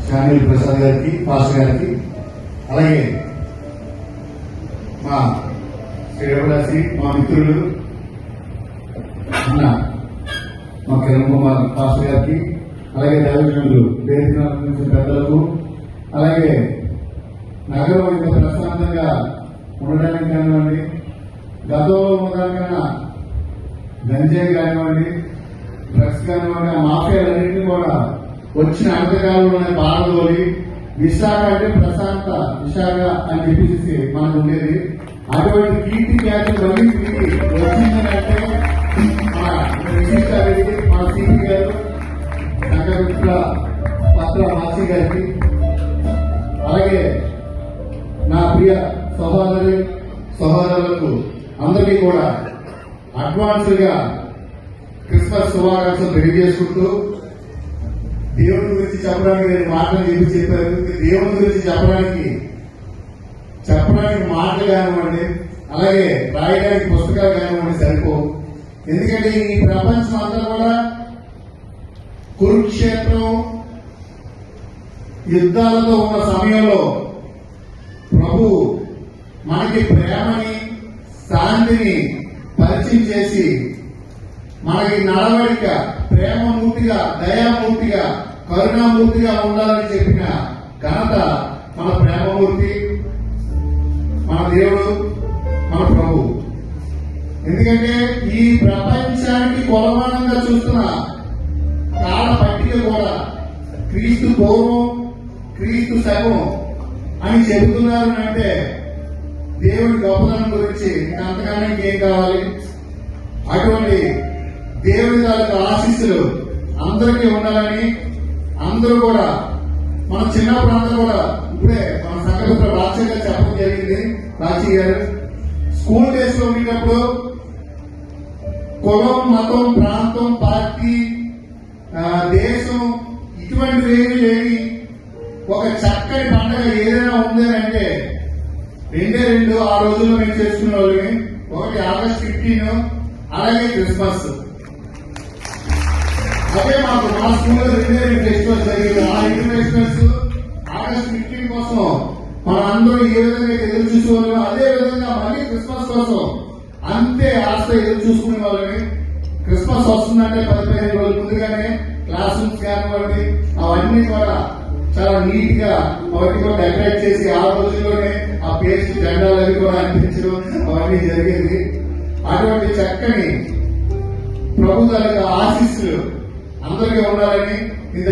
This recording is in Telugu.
చామిల్ ప్రసాద్ గారికి, పాస్టర్ గారికి, అలాగే మా శ్రీ మా మిత్రులు అన్న మా కిరణ్ కుమార్ పాస్టర్ గారికి, అలాగే దైవజనులు వేదిక పెద్దలకు, అలాగే నగరం ఇంత ప్రశాంతంగా ఉండడానికి కానివ్వండి, గతంలో ఉండడానికన్నా గంజాయి కానివ్వండి, డ్రగ్స్ కానివ్వండి, ఆ మాఫియాలన్నింటినీ కూడా వచ్చిన అంతకాలంలోనే పారదోలి విశాఖ అంటే ప్రశాంత విశాఖ అని చెప్పేసి మనకు ఉండేది. అటువంటి కీర్తి ఖ్యాతి మళ్ళీ వచ్చిందంటే మన విశిష్టారెడ్డి, మన సిపి గారు, సంఘమిత్ర పత్ర మాసి గారికి, అలాగే నా ప్రియ సహోదరులకు అందరికీ కూడా అడ్వాన్స్ గా క్రిస్మస్ శుభాకాంక్షలు తెలియజేసుకుంటూ, దేవుని గురించి చెప్పడానికి నేను మాటలు చెప్పారు. దేవుని గురించి చెప్పడానికి మాటలు కానివ్వండి, అలాగే రాయడానికి పుస్తకాలు కానివ్వండి సరిపో. ఎందుకంటే ఈ ప్రపంచం అంతా కూడా కురుక్షేత్రం యుద్ధాలతో ఉన్న సమయంలో ప్రభు మనకి ప్రేమని, శాంతిని పరిచయం చేసి మనకి నడవడిక ప్రేమమూర్తిగా, దయామూర్తిగా, కరుణామూర్తిగా ఉండాలని చెప్పిన ఘనత మన ప్రేమమూర్తి, మన దేవుడు, మన ప్రభు. ఎందుకంటే ఈ ప్రపంచానికి కొలమానంగా చూస్తున్న కాల పట్టిక కూడా క్రీస్తు పూర్వం, క్రీస్తు శకం అని చెబుతున్నారు అంటే దేవుడి గొప్పతనం గురించి అంతకన్నా ఇంకేం కావాలి? అటువంటి దేవుడి తాలూకు ఆశీస్సులు అందరికీ ఉండాలని అందరూ కూడా, మన చిన్నప్పుడు అందరూ కూడా, ఇప్పుడే మన సంఘమిత్ర రాజశేఖర్ గారు చెప్పడం జరిగింది. రాజీ గారు స్కూల్ డేస్ లో ఉండేటప్పుడు కులం, మతం, ప్రాంతం, పార్టీ, దేశం ఇటువంటివి ఏమీ లేని ఒక చక్కని పండుగ ఏదైనా ఉందంటే రెండు ఆ రోజుల్లో మేము చేసుకునే వాళ్ళని. ఒకటి ఆగస్ట్ 15, అలాగే క్రిస్మస్. అదే మాకు మా స్కూల్లో రెండు ఫెస్టివల్స్ జరిగింది. ఆ రెండు ఫెస్టివల్స్ ఆగస్ట్ 15 కోసం మన అందరూ ఏ విధంగా ఎదురు చూసేవాళ్ళం, అదే విధంగా మళ్ళీ క్రిస్మస్ కోసం అంతే ఆశ ఎదురు చూసుకునే వాళ్ళని. క్రిస్మస్ వస్తుందంటే 15 రోజుల ముందుగానే క్లాస్ రూమ్స్ కానివ్వండి, అవన్నీ కూడా చాలా నీట్ గా వాటిని కూడా డెకరేట్ చేసి ఆ రోజుల్లోనే ఆ పేస్ట్ జెండాలు అవి కూడా అందించడం అవన్నీ జరిగేది. అటువంటి చక్కని ప్రభు తాలూకా ఆశీస్సులు అందరికీ ఉండాలని ఇంత